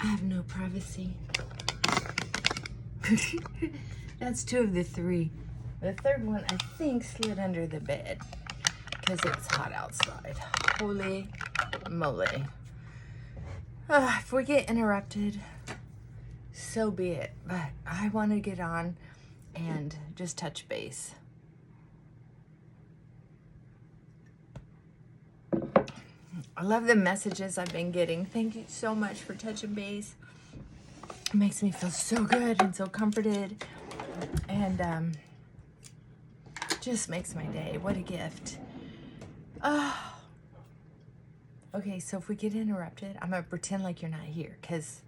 I have no privacy. That's 2 of the 3. The third one, I think, slid under the bed because it's hot outside. Holy moly. If we get interrupted, so be it. But I want to get on and just touch base. I love the messages I've been getting. Thank you so much for touching base. It makes me feel so good and so comforted. And just makes my day. What a gift. Oh. Okay, so if we get interrupted, I'm going to pretend like you're not here, because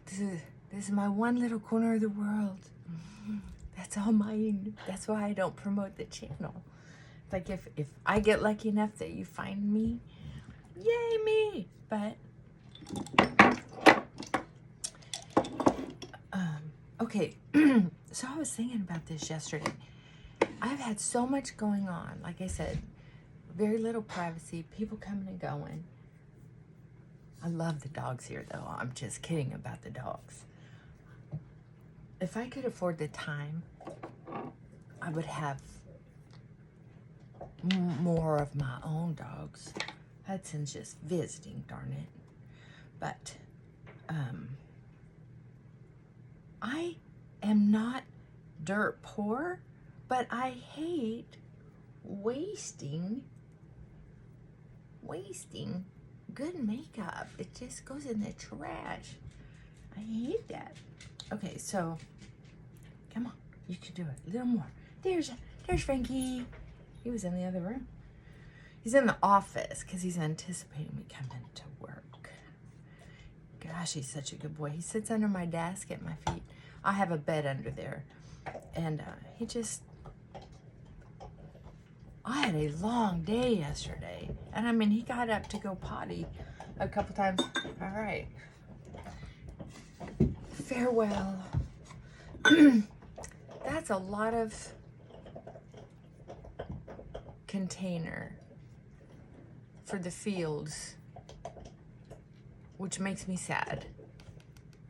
this is my one little corner of the world. That's all mine. That's why I don't promote the channel. Like, if I get lucky enough that you find me, yay me! But, okay, so I was thinking about this yesterday. I've had so much going on. Like I said, very little privacy, people coming and going. I love the dogs here, though. I'm just kidding about the dogs. If I could afford the time, I would have more of my own dogs. Hudson's just visiting, darn it. But I am not dirt poor, but I hate wasting good makeup. It just goes in the trash. I hate that. Okay, so come on, you can do it. A little more. There's Frankie. He was in the other room. He's in the office because he's anticipating me coming to work. Gosh, he's such a good boy. He sits under my desk at my feet. I have a bed under there. And I had a long day yesterday. And I mean, he got up to go potty a couple times. All right. Farewell. That's a lot of container for the fields, which makes me sad.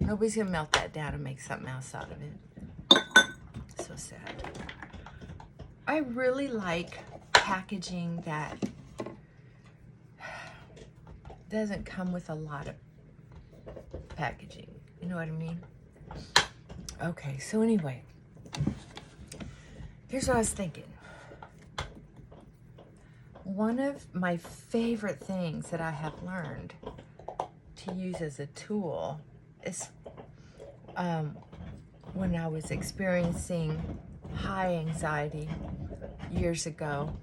Nobody's gonna melt that down and make something else out of it. So sad. I really like packaging that doesn't come with a lot of packaging. You know what I mean? Okay, so anyway, here's what I was thinking. One of my favorite things that I have learned to use as a tool is when I was experiencing high anxiety years ago.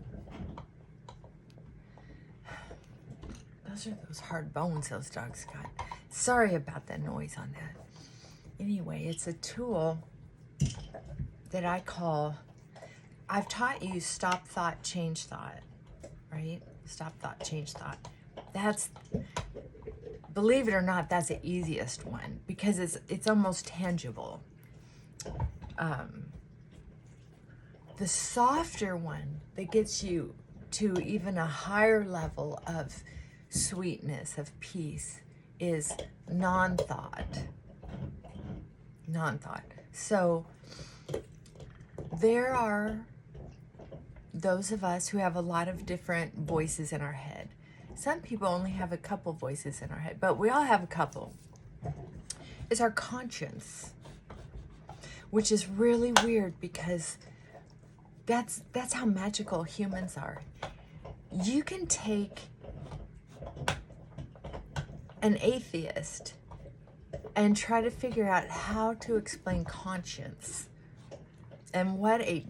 Those are those hard bones those dogs got. Sorry about the noise on that. Anyway, it's a tool that I've taught you stop thought, change thought, right? Stop thought, change thought. That's, believe it or not, that's the easiest one because it's almost tangible. The softer one that gets you to even a higher level of sweetness, of peace, is non-thought. Non-thought. So there are those of us who have a lot of different voices in our head. Some people only have a couple voices in our head, but we all have a couple. It's our conscience, which is really weird because that's how magical humans are. You can take an atheist and try to figure out how to explain conscience. And what a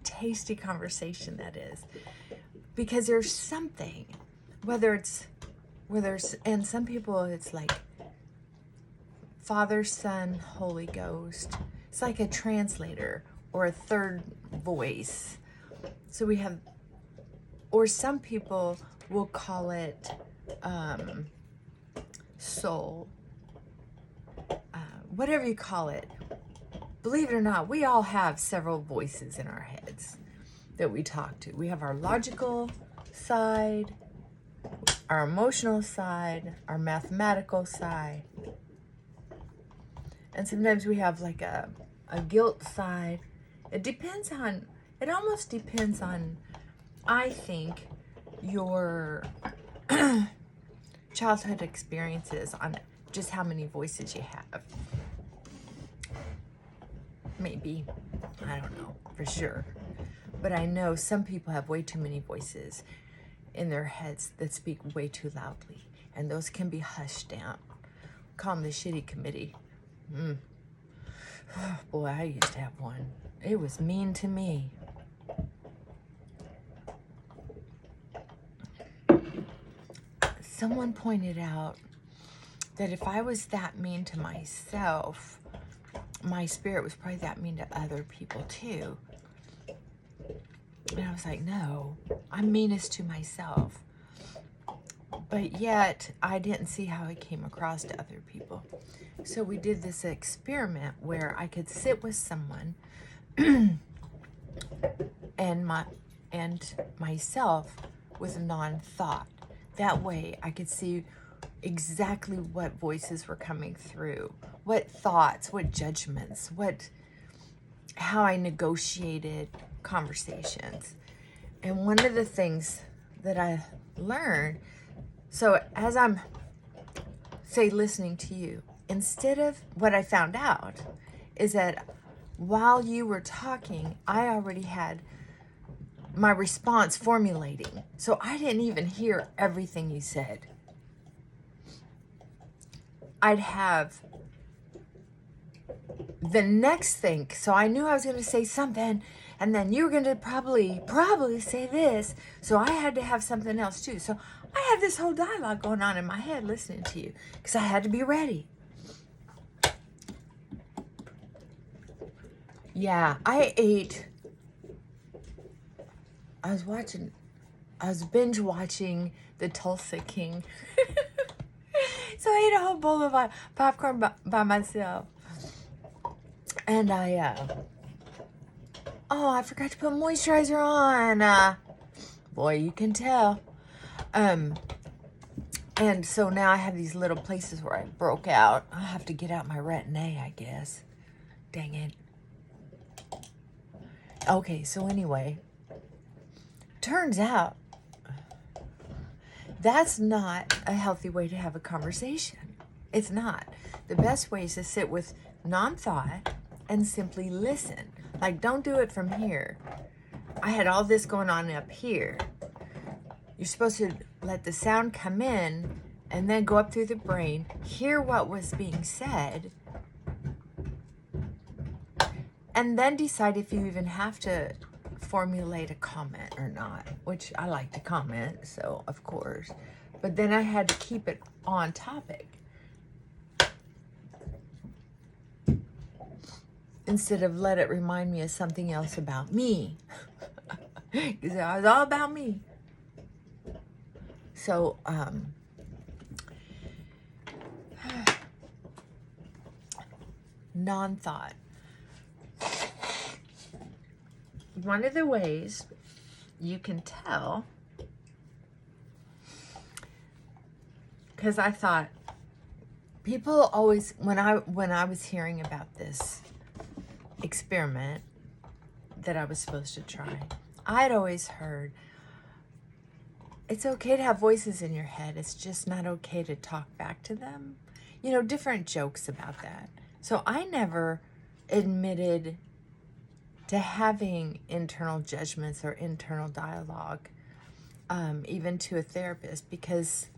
tasty conversation that is. Because there's something, and some people it's like Father, Son, Holy Ghost. It's like a translator or a third voice. So we have, or some people will call it soul. Whatever you call it. Believe it or not, we all have several voices in our heads that we talk to. We have our logical side, our emotional side, our mathematical side. And sometimes we have like a guilt side. It almost depends on, I think, your childhood experiences on just how many voices you have. Maybe. I don't know for sure. But I know some people have way too many voices in their heads that speak way too loudly. And those can be hushed down. Call them the shitty committee. Boy, I used to have one. It was mean to me. Someone pointed out that if I was that mean to myself, my spirit was probably that mean to other people too. And I was like, no, I'm meanest to myself. But yet, I didn't see how it came across to other people. So we did this experiment where I could sit with someone and myself with non-thought. That way I could see exactly what voices were coming through, what thoughts, what judgments, how I negotiated conversations. And one of the things that I learned, so as I'm, say, listening to you, instead of what I found out is that while you were talking, I already had my response formulating. So I didn't even hear everything you said. I'd have the next thing. So I knew I was going to say something, and then you were going to probably say this. So I had to have something else too. So I had this whole dialogue going on in my head listening to you because I had to be ready. Yeah, I was binge watching The Tulsa King. So I ate a whole bowl of popcorn by myself. And I forgot to put moisturizer on. Boy, you can tell. And so now I have these little places where I broke out. I'll have to get out my Retin-A, I guess. Dang it. Okay, so anyway, turns out that's not a healthy way to have a conversation. It's not. The best way is to sit with non-thought and simply listen. Like, don't do it from here. I had all this going on up here. You're supposed to let the sound come in and then go up through the brain, hear what was being said, and then decide if you even have to formulate a comment or not, which I like to comment, so of course. But then I had to keep it on topic instead of let it remind me of something else about me. Because it was all about me. So, non-thought. One of the ways you can tell, because I thought people always, when I was hearing about this experiment that I was supposed to try, I'd always heard it's okay to have voices in your head. It's just not okay to talk back to them. You know, different jokes about that. So I never admitted to having internal judgments or internal dialogue, even to a therapist, because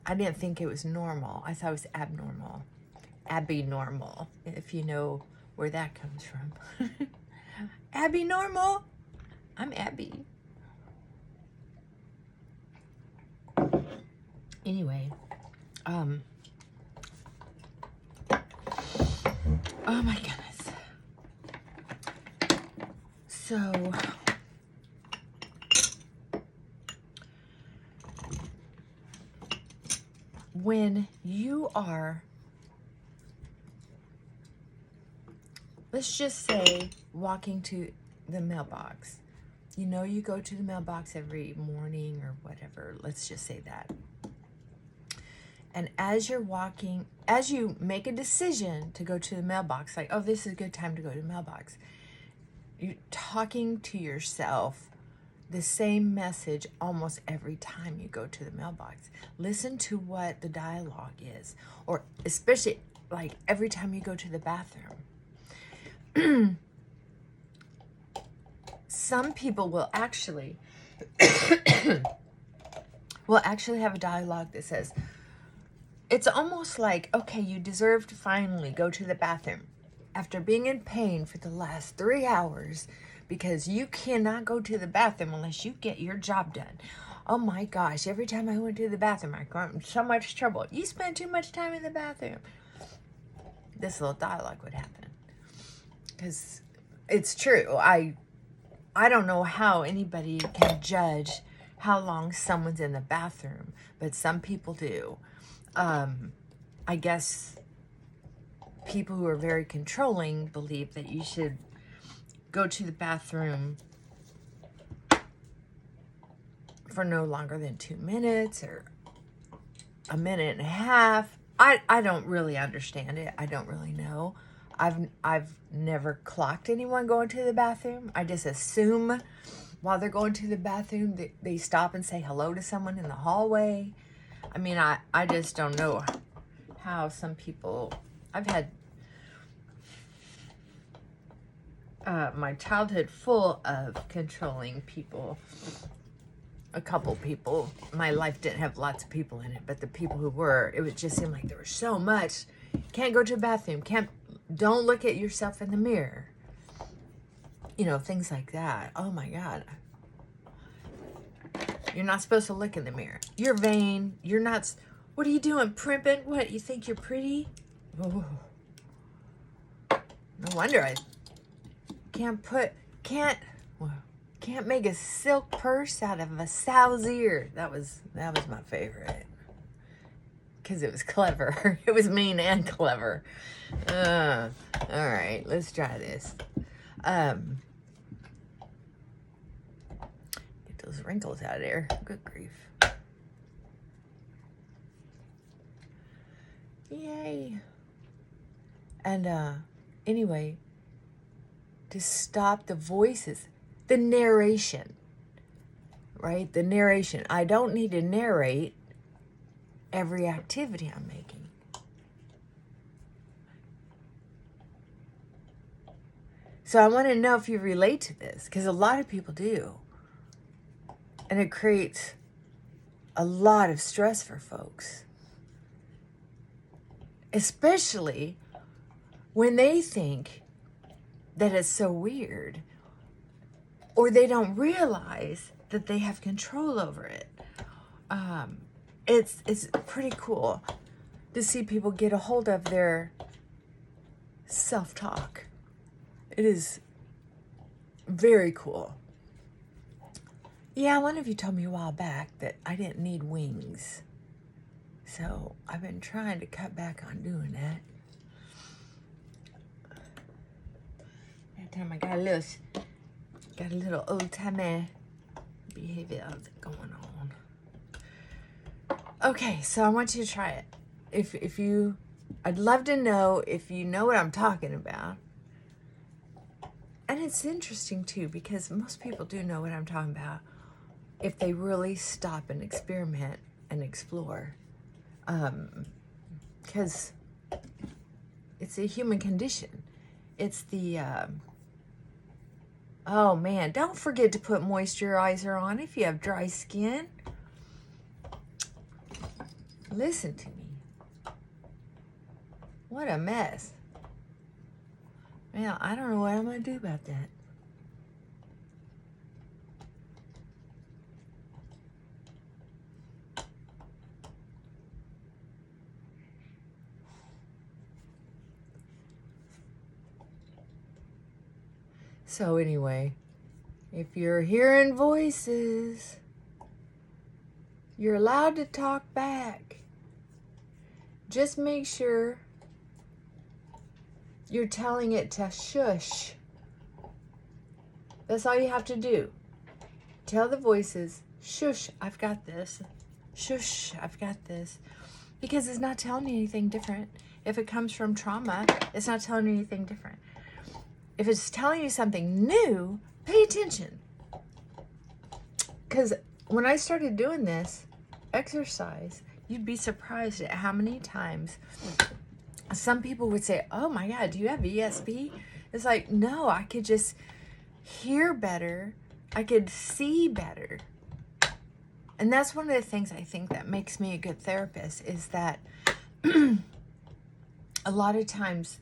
I didn't think it was normal. I thought it was abnormal. Abby-normal, if you know where that comes from. Abby-normal? I'm Abby. Anyway, oh my goodness. So, when you are, let's just say, walking to the mailbox, You know you go to the mailbox every morning or whatever. Let's just say that. And as you're walking, as you make a decision to go to the mailbox, like, oh, this is a good time to go to the mailbox, you're talking to yourself the same message almost every time you go to the mailbox. Listen to what the dialogue is, or especially like every time you go to the bathroom. Some people will actually have a dialogue that says, it's almost like, okay, you deserve to finally go to the bathroom after being in pain for the last 3 hours because you cannot go to the bathroom unless you get your job done. Oh my gosh, every time I went to the bathroom, I got in so much trouble. You spent too much time in the bathroom. This little dialogue would happen. Because it's true. I don't know how anybody can judge how long someone's in the bathroom, but some people do. I guess people who are very controlling believe that you should go to the bathroom for no longer than 2 minutes or a minute and a half. I don't really understand it. I don't really know. I've never clocked anyone going to the bathroom. I just assume while they're going to the bathroom they stop and say hello to someone in the hallway. I mean, I just don't know how some people... I've had my childhood full of controlling people. A couple people. My life didn't have lots of people in it, but the people who were, it would just seem like there was so much. Can't go to the bathroom. Don't look at yourself in the mirror. You know, things like that. Oh my God. You're not supposed to look in the mirror. You're vain. You're not... What are you doing, primping? What, you think you're pretty? Oh. No wonder I can't make a silk purse out of a sow's ear. That was my favorite. Because it was clever. It was mean and clever. All right, let's try this. Get those wrinkles out of there. Good grief. Yay. And anyway, to stop the voices, the narration, right? The narration. I don't need to narrate every activity I'm making. So I want to know if you relate to this, because a lot of people do. And it creates a lot of stress for folks. Especially when they think that it's so weird, or they don't realize that they have control over it. It's pretty cool to see people get a hold of their self-talk. It is very cool. Yeah, one of you told me a while back that I didn't need wings. So I've been trying to cut back on doing that. That time I got a little old-timey behavior going on. Okay, so I want you to try it. If you, I'd love to know if you know what I'm talking about. And it's interesting too, because most people do know what I'm talking about if they really stop and experiment and explore. Because it's a human condition. It's the, oh man, don't forget to put moisturizer on if you have dry skin. Listen to me. What a mess. Man, I don't know what I'm going to do about that. So anyway, if you're hearing voices, you're allowed to talk back. Just make sure you're telling it to shush. That's all you have to do. tell the voices, shush, I've got this. Shush, I've got this. Because it's not telling you anything different. If it comes from trauma, it's not telling you anything different. If it's telling you something new, pay attention. Because when I started doing this exercise, you'd be surprised at how many times some people would say, oh my God, do you have ESP? It's like, no, I could just hear better. I could see better. And that's one of the things I think that makes me a good therapist is that a lot of times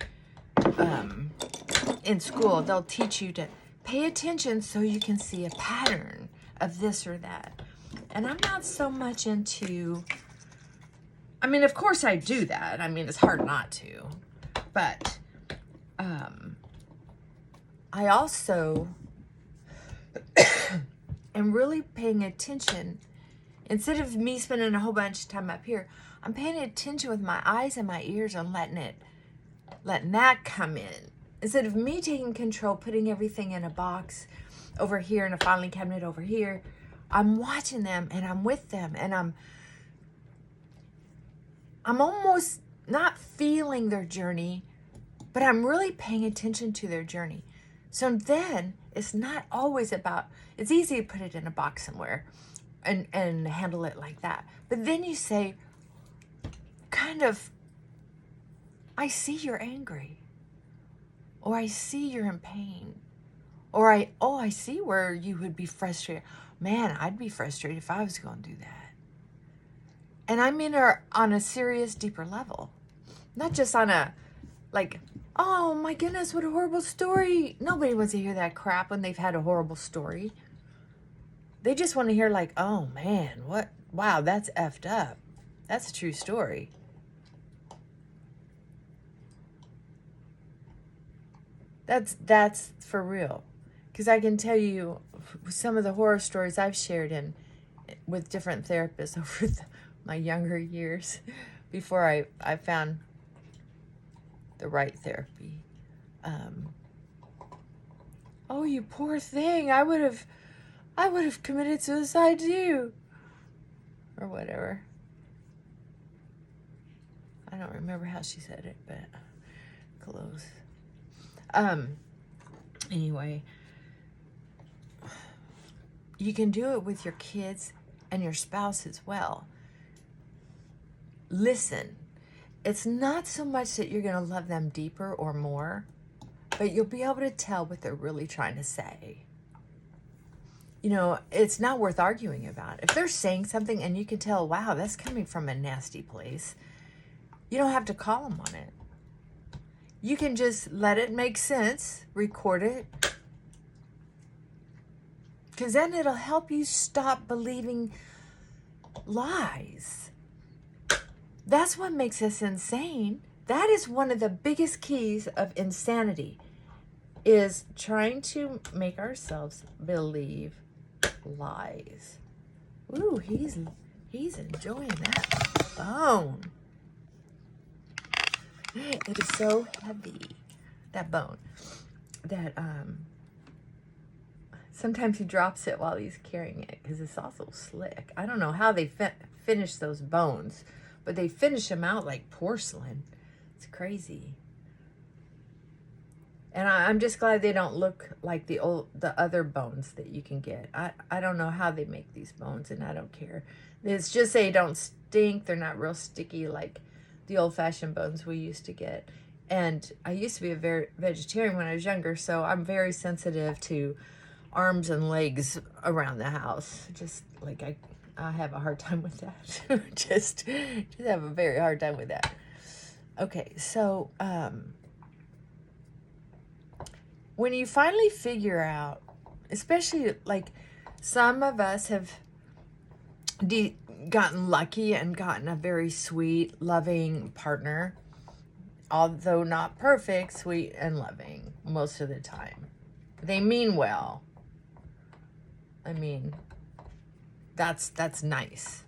in school, they'll teach you to pay attention so you can see a pattern of this or that. And I'm not so much into, I mean, of course I do that. I mean, it's hard not to. But I also am really paying attention. Instead of me spending a whole bunch of time up here, I'm paying attention with my eyes and my ears and letting that come in. Instead of me taking control, putting everything in a box over here and a filing cabinet over here, I'm watching them and I'm with them and I'm almost not feeling their journey, but I'm really paying attention to their journey. So then it's not always about, it's easy to put it in a box somewhere and handle it like that. But then you say, kind of, I see you're angry, or I see you're in pain, or I see where you would be frustrated. Man, I'd be frustrated if I was going to do that. And I mean on a serious, deeper level, not just on a, like, oh my goodness, what a horrible story. Nobody wants to hear that crap when they've had a horrible story. They just want to hear like, oh man, wow, that's effed up. That's a true story. That's for real. Because I can tell you some of the horror stories I've shared with different therapists over my younger years before I found the right therapy. Oh, you poor thing. I would have committed suicide too. Or whatever. I don't remember how she said it, but close. Anyway, you can do it with your kids and your spouse as well. Listen. It's not so much that you're going to love them deeper or more, but you'll be able to tell what they're really trying to say. You know, it's not worth arguing about. If they're saying something and you can tell, wow, that's coming from a nasty place, you don't have to call them on it. You can just let it make sense, record it, because then it'll help you stop believing lies. That's what makes us insane. That is one of the biggest keys of insanity, is trying to make ourselves believe lies. Ooh, he's enjoying that bone. It is so heavy, that bone, that sometimes he drops it while he's carrying it because it's also slick. I don't know how they finish those bones, but they finish them out like porcelain. It's crazy. And I'm just glad they don't look like the other bones that you can get. I don't know how they make these bones, and I don't care. It's just they don't stink. They're not real sticky like the old-fashioned bones we used to get. And I used to be a very vegetarian when I was younger, so I'm very sensitive to arms and legs around the house. Just like I have a hard time with that. just have a very hard time with that. Okay, so when you finally figure out, especially like some of us have gotten lucky and gotten a very sweet, loving partner, although not perfect, sweet and loving most of the time. They mean well. I mean, that's nice.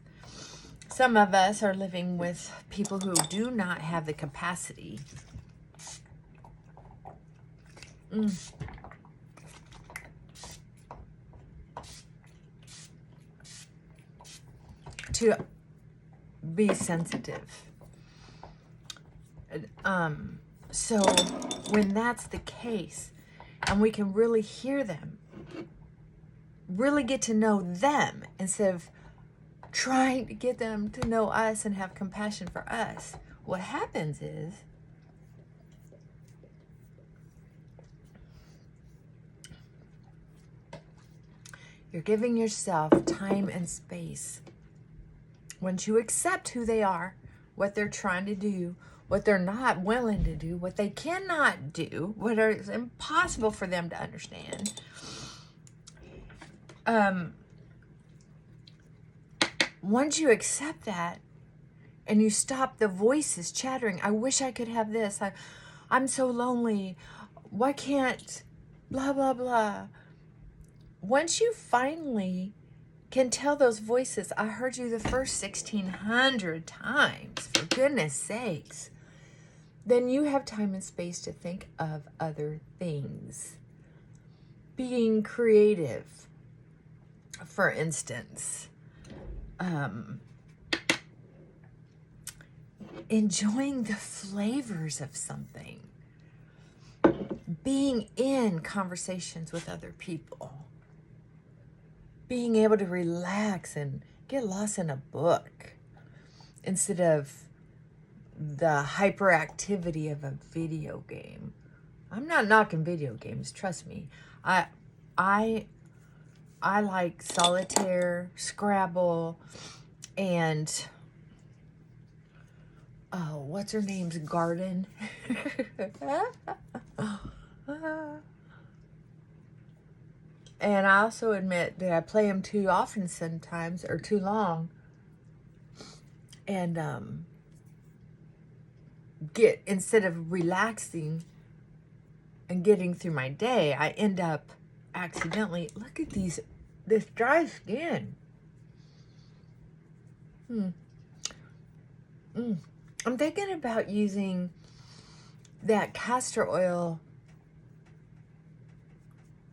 Some of us are living with people who do not have the capacity to be sensitive. So when that's the case, and we can really hear them, really get to know them instead of trying to get them to know us and have compassion for us, what happens is you're giving yourself time and space. Once you accept who they are, what they're trying to do, what they're not willing to do, what they cannot do, what is impossible for them to understand, once you accept that and you stop the voices chattering, I wish I could have this, I'm so lonely, why can't, blah, blah, blah. Once you finally can tell those voices, I heard you the first 1,600 times, for goodness sakes, then you have time and space to think of other things. Being creative, for instance. Enjoying the flavors of something. Being in conversations with other people. Being able to relax and get lost in a book instead of the hyperactivity of a video game. I'm not knocking video games, trust me. I like solitaire, Scrabble, and what's her name's Garden. And I also admit that I play them too often sometimes, or too long. And instead of relaxing and getting through my day, I end up accidentally, look at this dry skin. I'm thinking about using that castor oil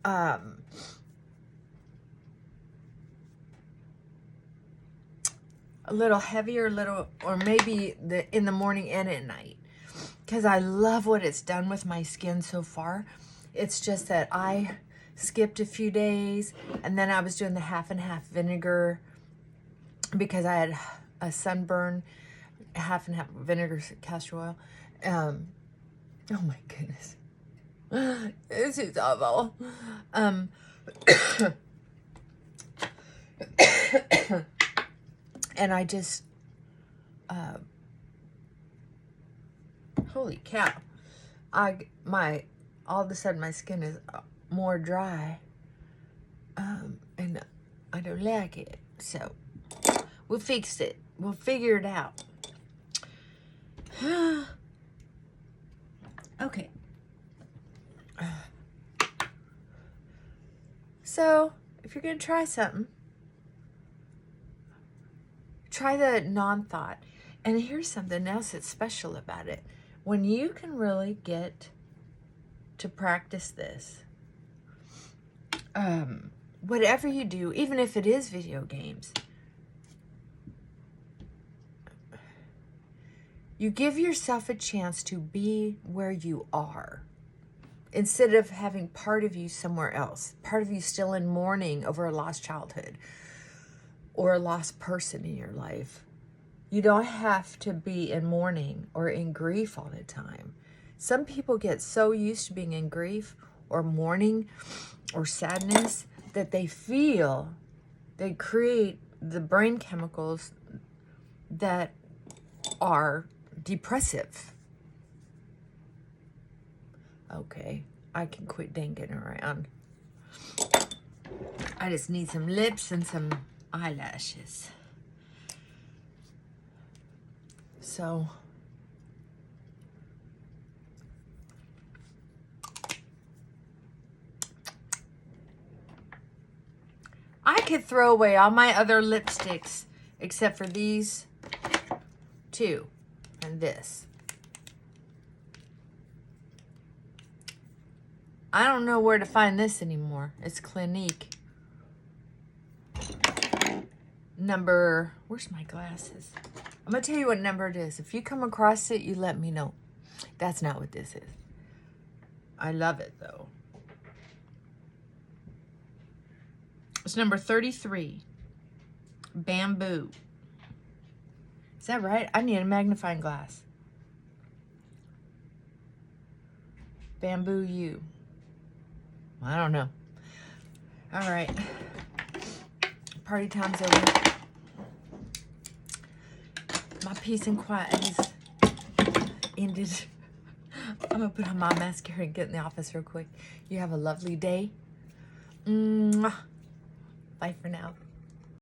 a little heavier, or maybe in the morning and at night, because I love what it's done with my skin so far. It's just that I skipped a few days, and then I was doing the half and half vinegar because I had a sunburn. Half and half vinegar, castor oil. Oh my goodness, this is awful. And I just, holy cow, all of a sudden my skin is more dry, and I don't like it. So we'll fix it. We'll figure it out. Okay. So if you're gonna try something, try the non-thought. And here's something else that's special about it. When you can really get to practice this, whatever you do, even if it is video games, you give yourself a chance to be where you are instead of having part of you somewhere else, part of you still in mourning over a lost childhood or a lost person in your life. You don't have to be in mourning or in grief all the time. Some people get so used to being in grief or mourning or sadness that they create the brain chemicals that are depressive. Okay, I can quit dinking around. I just need some lips and some eyelashes. So I could throw away all my other lipsticks except for these two and this. I don't know where to find this anymore. It's Clinique. number, where's my glasses? I'm going to tell you what number it is. If you come across it, you let me know. That's not what this is. I love it, though. It's number 33. Bamboo. Is that right? I need a magnifying glass. Bamboo U. I don't know. All right. Party time's over. My peace and quiet has ended. I'm going to put on my mascara and get in the office real quick. You have a lovely day. Mwah. Bye for now.